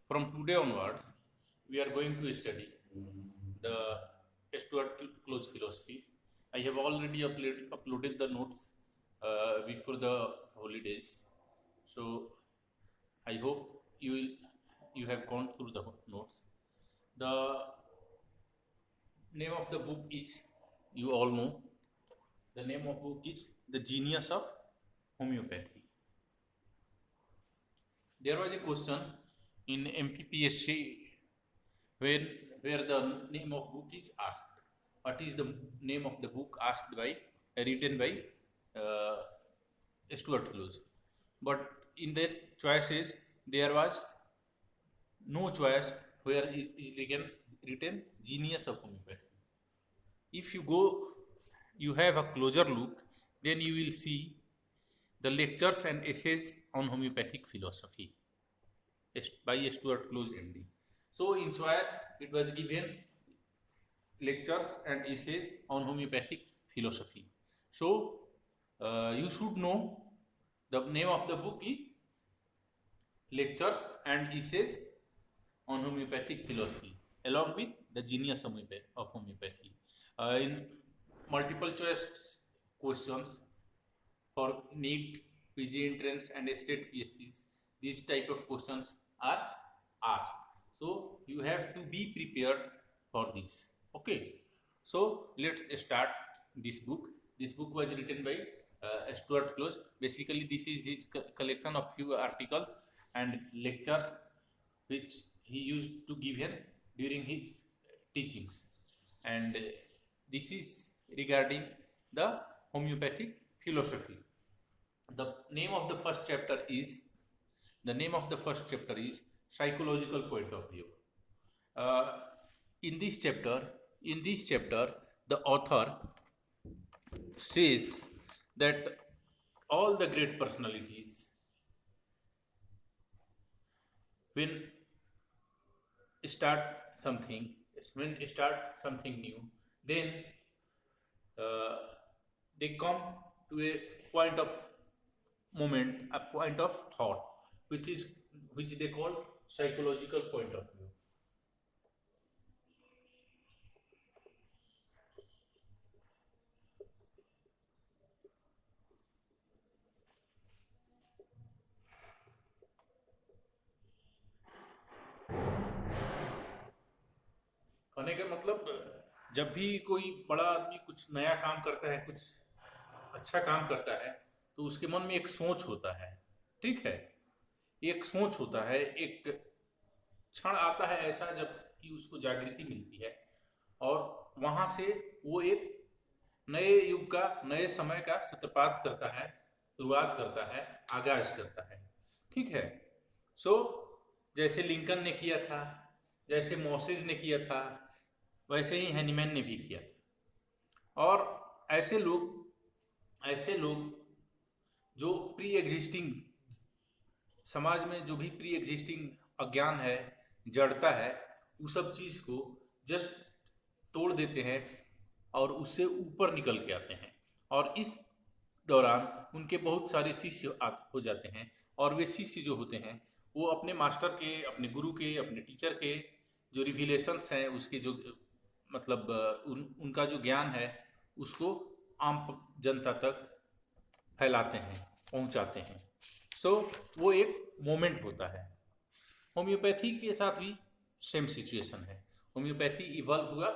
From today onwards, we are going to study the Stuart Close philosophy. I have already uploaded the notes before the holidays, so I hope you have gone through the notes. The name of the book is, you all know, the name of book is The Genius of Homeopathy. There was a question in MPPSC where where the name of book is asked. What is the name of the book asked by written by uh, Stuart Close? But in the choices there was no choice where it is written Genius of Homeopathy. If you go, you have a closer look, then you will see the lectures and essays on homeopathic philosophy by Stuart Close MD. So in choice, it was given lectures and essays on homeopathic philosophy. So you should know the name of the book is Lectures and Essays on Homeopathic Philosophy, along with the Genius of Homeopathy. In multiple choice questions for NEET, PG entrance, and state PSCs, these type of questions are asked. So you have to be prepared for this. Okay. So let's start this book. This book was written by Stuart Close. Basically, this is his collection of few articles and lectures which he used to give here during his teachings. And this is regarding the homeopathic philosophy. The name of the first chapter is psychological point of view. Uh, in this chapter, the author says that all the great personalities, when start something, when start something new, then uh, they come to a point of moment, a point of thought, which they call psychological point of view. कहने का मतलब, जब भी कोई बड़ा आदमी कुछ नया काम करता है, कुछ अच्छा काम करता है, तो उसके मन में एक सोच होता है। ठीक है, एक सोच होता है, एक क्षण आता है ऐसा जब कि उसको जागृति मिलती है, और वहां से वो एक नए युग का, नए समय का सूत्रपात करता है, शुरुआत करता है, आगाज करता है। ठीक है। सो जैसे लिंकन ने किया था, जैसे मोसेस ने किया था, वैसे ही हैनीमैन ने भी किया था। और ऐसे लोग जो प्री एग्जिस्टिंग समाज में, जो भी प्री एग्जिस्टिंग अज्ञान है, जड़ता है, उस सब चीज़ को जस्ट तोड़ देते हैं और उससे ऊपर निकल के आते हैं। और इस दौरान उनके बहुत सारे शिष्य हो जाते हैं, और वे शिष्य जो होते हैं वो अपने मास्टर के, अपने गुरु के, अपने टीचर के जो रिविलेशंस हैं, उसके जो मतलब उनका जो ज्ञान है, उसको आम जनता तक फैलाते हैं, पहुंचाते हैं। सो वो एक मोमेंट होता है। होम्योपैथी के साथ भी सेम सिचुएशन है। होम्योपैथी इवॉल्व हुआ,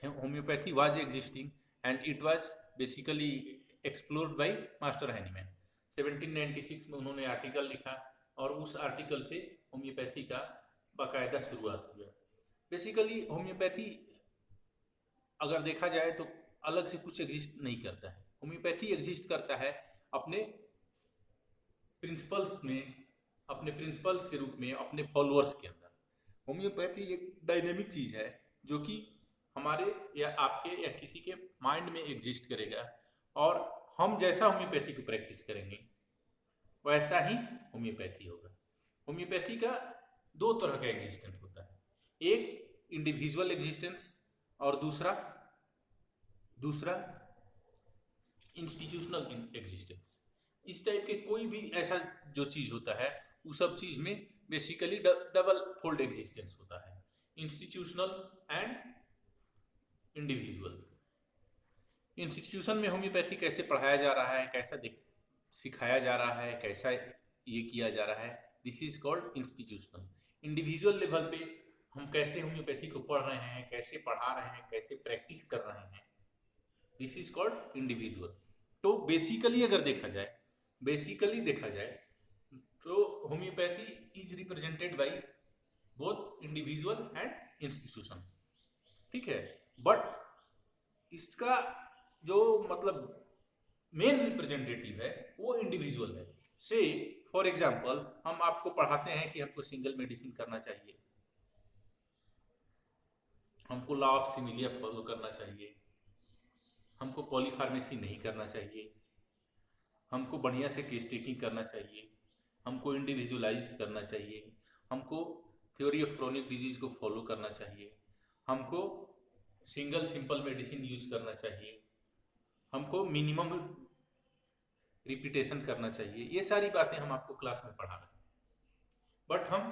homeopathy was existing and it was basically explored by master Hahnemann. 1796 में उन्होंने आर्टिकल लिखा, और उस आर्टिकल से होम्योपैथी का बाकायदा शुरुआत हुआ। बेसिकली होम्योपैथी अगर देखा जाए तो अलग से कुछ एग्जिस्ट नहीं करता है। होम्योपैथी एग्जिस्ट करता है अपने प्रिंसिपल्स में, अपने प्रिंसिपल्स के रूप में, अपने फॉलोअर्स के अंदर। होम्योपैथी एक डायनेमिक चीज़ है जो कि हमारे या आपके या किसी के माइंड में एग्जिस्ट करेगा, और हम जैसा होम्योपैथी को प्रैक्टिस करेंगे वैसा ही होम्योपैथी होगा। होम्योपैथी का दो तरह का एग्जिस्टेंस होता है, एक इंडिविजुअल एग्जिस्टेंस और दूसरा इंस्टीट्यूशनल एग्जिस्टेंस। इस टाइप के कोई भी ऐसा जो चीज़ होता है उस सब चीज में बेसिकली डबल फोल्ड एग्जिस्टेंस होता है, इंस्टीट्यूशनल एंड इंडिविजुअल। इंस्टीट्यूशन में होम्योपैथी कैसे पढ़ाया जा रहा है, कैसा सिखाया जा रहा है, कैसा ये किया जा रहा है, this is called institutional. Individual level पे हम कैसे होम्योपैथी को पढ़ रहे हैं, कैसे पढ़ा रहे हैं, कैसे प्रैक्टिस कर रहे हैं, दिस इज कॉल्ड इंडिविजुअल। तो बेसिकली अगर देखा जाए तो homeopathy is represented by both individual and institution, ठीक है। बट इसका जो मतलब मेन रिप्रेजेंटेटिव है वो इंडिविजुअल है। से फॉर एग्जाम्पल हम आपको पढ़ाते हैं कि हमको सिंगल मेडिसिन करना चाहिए, हमको लॉ ऑफ सिमिलिया फॉलो करना चाहिए, हमको पॉलीफार्मेसी नहीं करना चाहिए, हमको बढ़िया से केस टेकिंग करना चाहिए, हमको इंडिविजुअलाइज करना चाहिए, हमको थ्योरी ऑफ क्रोनिक डिजीज को फॉलो करना चाहिए, हमको सिंगल सिंपल मेडिसिन यूज करना चाहिए, हमको मिनिमम रिपीटेशन करना चाहिए। ये सारी बातें हम आपको क्लास में पढ़ा रहे हैं, बट हम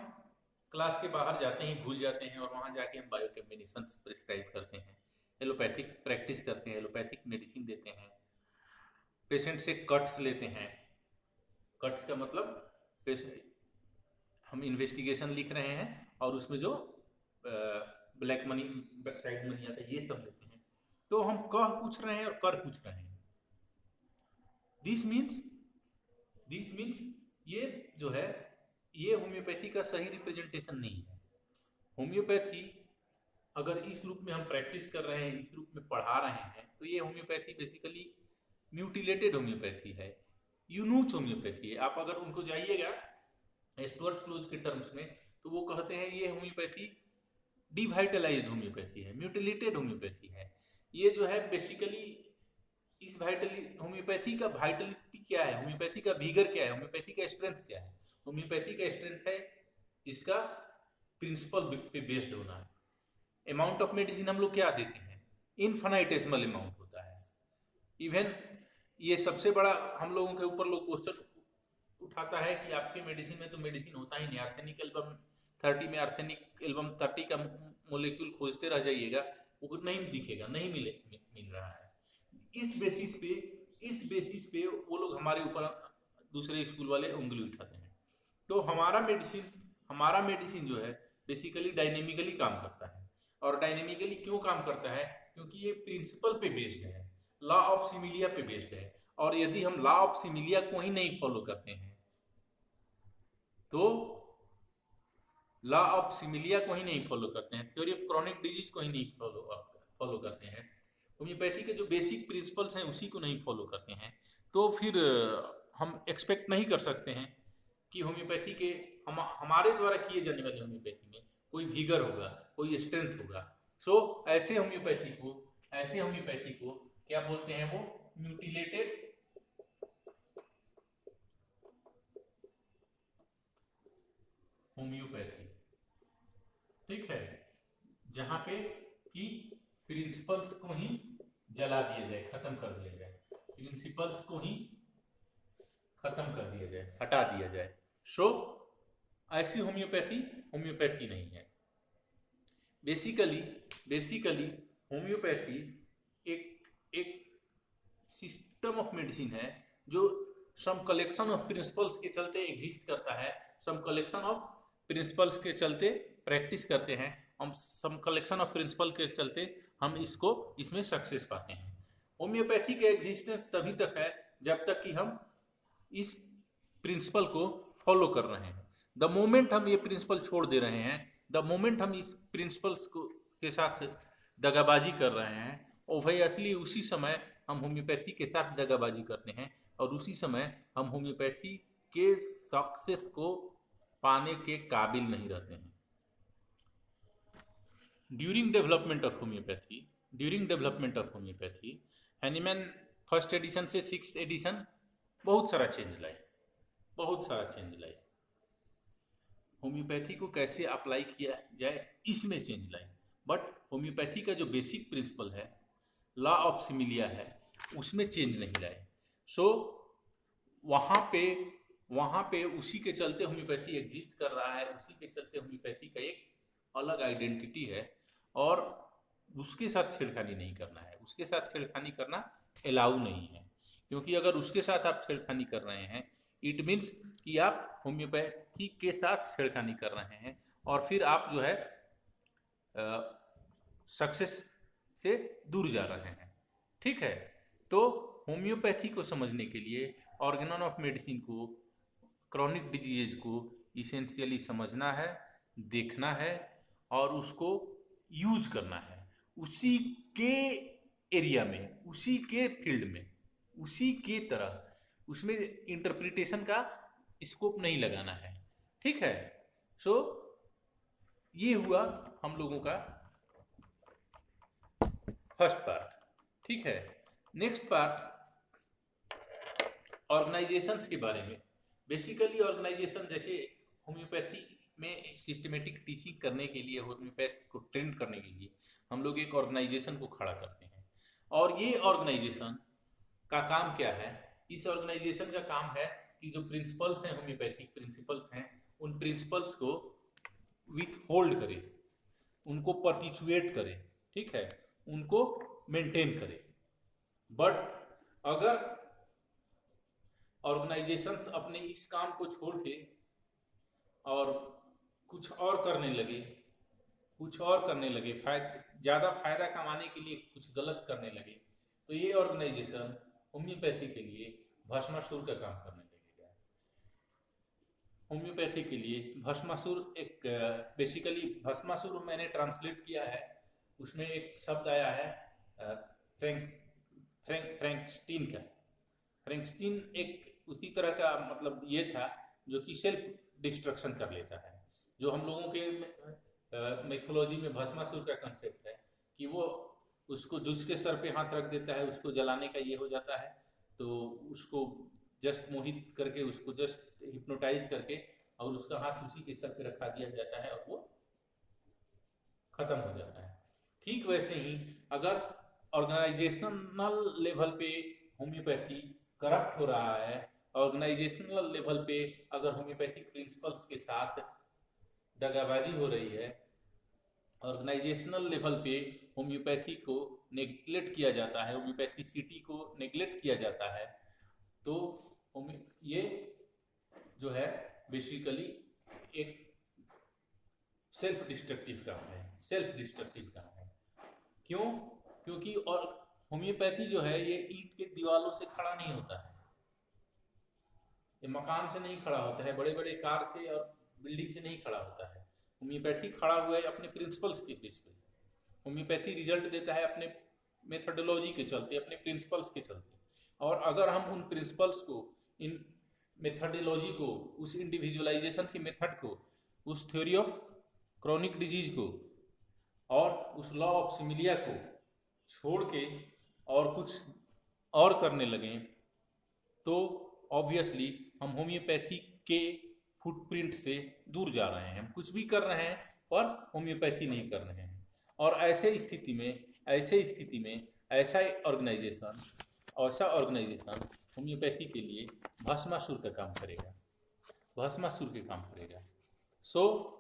क्लास के बाहर जाते ही भूल जाते हैं और वहाँ जाके हम बायोकम्बिनेशन प्रिस्क्राइब करते हैं, एलोपैथिक प्रैक्टिस करते हैं, एलोपैथिक मेडिसिन देते हैं, पेशेंट से कट्स लेते हैं। कट्स का मतलब हम इन्वेस्टिगेशन लिख रहे हैं और उसमें जो ब्लैक मनी साइड मनी आता है ये सब लेते हैं। तो हम कह पूछ रहे हैं और कर पूछ रहे हैं। दिस मीन्स ये जो है ये होम्योपैथी का सही रिप्रेजेंटेशन नहीं है। होम्योपैथी अगर इस रूप में हम प्रैक्टिस कर रहे हैं, इस रूप में पढ़ा रहे हैं, तो ये होम्योपैथी बेसिकली म्यूटिलेटेड होम्योपैथी है, यूनूच होम्योपैथी है। आप अगर उनको जाइएगा स्टुअर्ट क्लोज के टर्म्स में तो वो कहते हैं ये होम्योपैथी डिवाइटलाइज्ड होम्योपैथी है, म्यूटिलेटेड होम्योपैथी है। ये जो है बेसिकली इस होम्योपैथी का वाइटलिटी क्या है, होम्योपैथी का विगर क्या है, होम्योपैथी का स्ट्रेंथ क्या है। होम्योपैथी का स्ट्रेंथ है इसका प्रिंसिपल पे बेस्ड होना है। अमाउंट ऑफ मेडिसिन हम लोग क्या देते हैं, इनफाइनेटेसिमल अमाउंट होता है। इवन ये सबसे बड़ा हम लोगों के ऊपर लोग क्वेश्चन उठाता है कि आपके मेडिसिन में तो मेडिसिन होता ही नहीं, आर्सेनिक एल्बम 30 में आर्सेनिक एल्बम 30 का मोलिक्यूल खोजते रह जाइएगा, वो नहीं दिखेगा, नहीं मिल रहा है। इस बेसिस पे वो लोग हमारे ऊपर दूसरे स्कूल वाले उंगली उठाते हैं। तो हमारा मेडिसिन जो है बेसिकली डायनेमिकली काम करता है। और डायनेमिकली क्यों काम करता है, क्योंकि ये प्रिंसिपल पे बेस्ड है, लॉ ऑफ सिमिलिया पे बेस्ड है। और यदि हम लॉ ऑफ सिमिलिया को ही नहीं फॉलो करते हैं थ्योरी ऑफ क्रॉनिक डिजीज को ही नहीं फॉलो करते हैं, होम्योपैथी के जो बेसिक प्रिंसिपल्स हैं उसी को नहीं फॉलो करते हैं, तो फिर हम एक्सपेक्ट नहीं कर सकते हैं कि होम्योपैथी के हमारे द्वारा किए जाने वाले होम्योपैथी में कोई विगर होगा, कोई स्ट्रेंथ होगा। सो ऐसे होम्योपैथी को क्या बोलते हैं, वो म्यूटिलेटेड होम्योपैथी, ठीक है, जहां पे कि प्रिंसिपल्स को ही जला दिया जाए, खत्म कर दिया जाए, प्रिंसिपल्स को ही खत्म कर दिया जाए, हटा दिया जाए। सो ऐसी होम्योपैथी नहीं है। बेसिकली होम्योपैथी एक सिस्टम ऑफ मेडिसिन है जो सम कलेक्शन ऑफ प्रिंसिपल्स के चलते एग्जिस्ट करता है, सम कलेक्शन ऑफ प्रिंसिपल्स के चलते प्रैक्टिस करते हैं, हम सम कलेक्शन ऑफ प्रिंसिपल के चलते हम इसमें सक्सेस पाते हैं। होम्योपैथी का एग्जिस्टेंस तभी तक है जब तक कि हम इस प्रिंसिपल को फॉलो कर रहे हैं। द मोमेंट हम ये प्रिंसिपल छोड़ दे रहे हैं, द मोमेंट हम इस प्रिंसिपल्स को के साथ दगाबाजी कर रहे हैं, ऑब्वियसली उसी समय हम होम्योपैथी के साथ दगाबाजी करते हैं और उसी समय हम होम्योपैथी के सक्सेस को पाने के काबिल नहीं रहते हैं। During development of homeopathy Hahnemann first edition से 6th एडिशन बहुत सारा चेंज लाए, होम्योपैथी को कैसे अप्लाई किया जाए इसमें चेंज लाए। बट होम्योपैथी का जो बेसिक प्रिंसिपल है, लॉ ऑफ सिमिलिया है, उसमें चेंज नहीं लाए। सो वहाँ पे वहाँ पे उसी के चलते होम्योपैथी एग्जिस्ट कर रहा है, उसी के चलते होम्योपैथी का एक अलग आइडेंटिटी है, और उसके साथ छेड़खानी नहीं करना है, उसके साथ छेड़खानी करना अलाउ नहीं है। क्योंकि अगर उसके साथ आप छेड़खानी कर रहे हैं, इट मीन्स कि आप होम्योपैथी के साथ छेड़खानी कर रहे हैं, और फिर आप जो है सक्सेस से दूर जा रहे हैं। ठीक है, तो होम्योपैथी को समझने के लिए ऑर्गेनन ऑफ मेडिसिन को, क्रॉनिक डिजीज को इसेंशियली समझना है, देखना है, और उसको यूज करना है उसी के एरिया में, उसी के फील्ड में, उसी के तरह। उसमें इंटरप्रिटेशन का स्कोप नहीं लगाना है। ठीक है, सो ये हुआ हम लोगों का फर्स्ट पार्ट। ठीक है, नेक्स्ट पार्ट ऑर्गेनाइजेशंस के बारे में। बेसिकली ऑर्गेनाइजेशन, जैसे होम्योपैथी में सिस्टमेटिक टीचिंग करने के लिए, होम्योपैथी को ट्रेंड करने के लिए हम लोग एक ऑर्गेनाइजेशन को खड़ा करते हैं। और ये ऑर्गेनाइजेशन का काम क्या है? इस ऑर्गेनाइजेशन का काम है कि जो प्रिंसिपल्स हैं, होम्योपैथिक प्रिंसिपल्स हैं, उन प्रिंसिपल्स को विथ होल्ड करे, उनको परपिचुएट करे, ठीक है, उनको मेंटेन करे। बट अगर ऑर्गेनाइजेशंस अपने इस काम को छोड़ के और कुछ और करने लगे, ज़्यादा फायदा कमाने के लिए कुछ गलत करने लगे, तो ये ऑर्गेनाइजेशन होम्योपैथी के लिए भस्मासुर का काम करने लगेगा। होम्योपैथी के लिए भस्मासुर एक, बेसिकली भस्मासुर मैंने ट्रांसलेट किया है, उसमें एक शब्द आया है फ्रैंकस्टीन का। फ्रैंकस्टीन एक उसी तरह का मतलब ये था जो कि सेल्फ डिस्ट्रक्शन कर लेता है। जो हम लोगों के मिथोलॉजी में भस्मासुर का कंसेप्ट है कि वो उसको जिसके सर पे हाथ रख देता है उसको जलाने का ये हो जाता है, तो उसको जस्ट मोहित करके, उसको जस्ट हिप्नोटाइज करके, और उसका हाथ उसी के सर पे रखा दिया जाता है और वो खत्म हो जाता है। ठीक वैसे ही अगर ऑर्गेनाइजेशनल लेवल पे होम्योपैथी करप्ट हो रहा है, ऑर्गेनाइजेशनल लेवल पे अगर होम्योपैथिक प्रिंसिपल्स के साथ दगाबाजी हो रही है, ऑर्गेनाइजेशनल लेवल पे होम्योपैथी को नेग्लेक्ट किया जाता है, होम्योपैथीसिटी को नेग्लेक्ट किया जाता है, तो ये जो है बेसिकली एक सेल्फ डिस्ट्रक्टिव काम है, क्यों? क्योंकि और होम्योपैथी जो है ये ईंट के दीवारों से खड़ा नहीं होता है, ये मकान से नहीं खड़ा होता है, बड़े बड़े कार से और बिल्डिंग से नहीं खड़ा होता है। होम्योपैथी खड़ा हुआ है अपने प्रिंसिपल्स के बेस पे। होम्योपैथी रिजल्ट देता है अपने मेथोडोलॉजी के चलते, अपने प्रिंसिपल्स के चलते। और अगर हम उन प्रिंसिपल्स को, इन मेथोडोलॉजी को, उस इंडिविजुअलाइजेशन के मेथड को, उस थ्योरी ऑफ क्रॉनिक डिजीज को और उस लॉ ऑफ सिमिलिया को छोड़ के और कुछ और करने लगें, तो ऑब्वियसली हम होम्योपैथी के फुटप्रिंट से दूर जा रहे हैं। हम कुछ भी कर रहे हैं पर होम्योपैथी नहीं कर रहे हैं। और ऐसे स्थिति में ऐसा ऑर्गेनाइजेशन होम्योपैथी के लिए भस्मासुर का काम करेगा, सो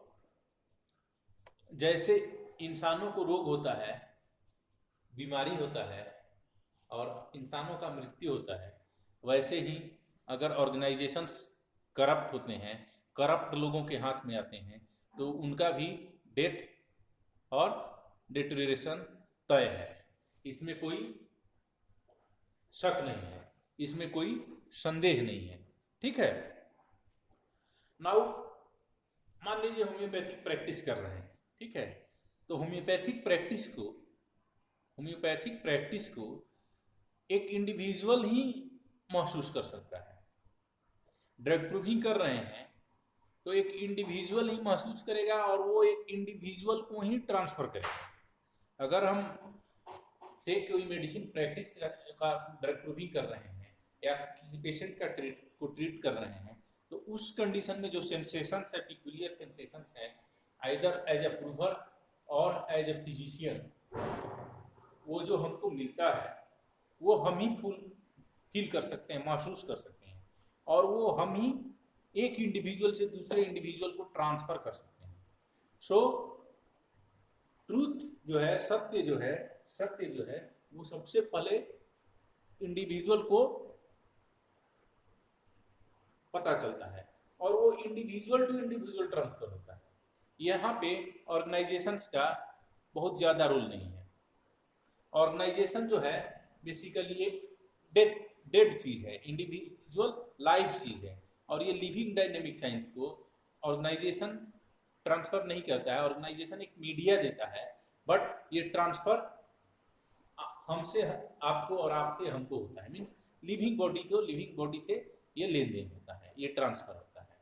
जैसे इंसानों को रोग होता है, बीमारी होता है और इंसानों का मृत्यु होता है, वैसे ही अगर ऑर्गेनाइजेशंस करप्ट होते हैं, करप्ट लोगों के हाथ में आते हैं, तो उनका भी डेथ और डिटेरियोरेशन तय है। इसमें कोई शक नहीं है, इसमें कोई संदेह नहीं है। ठीक है, नाउ मान लीजिए होम्योपैथिक प्रैक्टिस कर रहे हैं, ठीक है, तो होम्योपैथिक प्रैक्टिस को एक इंडिविजुअल ही महसूस कर सकता है। ड्रग प्रूविंग कर रहे हैं तो एक इंडिविजुअल ही महसूस करेगा और वो एक इंडिविजुअल को ही ट्रांसफर करेगा। अगर हम से कोई मेडिसिन प्रैक्टिस का ड्रग प्रूविंग कर रहे हैं या किसी पेशेंट का ट्रीट कर रहे हैं, तो उस कंडीशन में जो सेंसेशंस है, पिक्यूलियर सेंसेशंस है, आइदर एज अ प्रूवर और एज अ फिजिशियन, वो जो हमको मिलता है वो हम ही फील कर सकते हैं, महसूस कर सकते हैं, और वो हम ही एक इंडिविजुअल से दूसरे इंडिविजुअल को ट्रांसफर कर सकते हैं। सो ट्रूथ जो है, सत्य जो है वो सबसे पहले इंडिविजुअल को पता चलता है और वो इंडिविजुअल टू इंडिविजुअल ट्रांसफर होता है। यहाँ पे ऑर्गेनाइजेशंस का बहुत ज़्यादा रोल नहीं है। ऑर्गेनाइजेशन जो है बेसिकली एक डेड चीज़ है, इंडिविजुअल लाइव चीज़ है, और ये लिविंग डायनेमिक साइंस को ऑर्गेनाइजेशन ट्रांसफर नहीं करता है। ऑर्गेनाइजेशन एक मीडिया देता है, बट ये ट्रांसफर हमसे आपको और आपसे हमको होता है। मीन्स लिविंग बॉडी को लिविंग बॉडी से ये लेन देन होता है, ये ट्रांसफर होता है।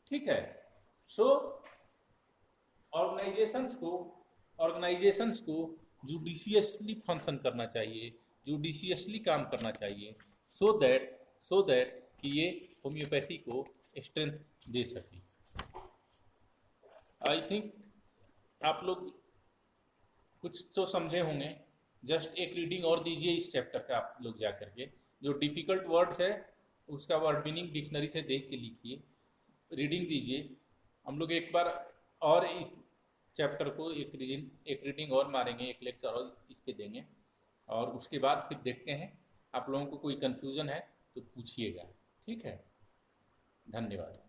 ठीक है। सो ऑर्गेनाइजेशंस को जुडिशियसली फंक्शन करना चाहिए, जुडिशियसली काम करना चाहिए, सो दैट कि ये होम्योपैथी को स्ट्रेंथ दे सके। आई थिंक आप लोग कुछ तो समझे होंगे। जस्ट एक रीडिंग और दीजिए इस चैप्टर का आप लोग जा करके। जो डिफ़िकल्ट वर्ड्स है उसका वर्ड मीनिंग डिक्शनरी से देख के लिखिए, रीडिंग दीजिए। हम लोग एक बार और इस चैप्टर को एक रीडिंग और मारेंगे, एक लेक्चर और इस पे देंगे, और उसके बाद फिर देखते हैं। आप लोगों को कोई कन्फ्यूज़न है तो पूछिएगा। ठीक है, धन्यवाद।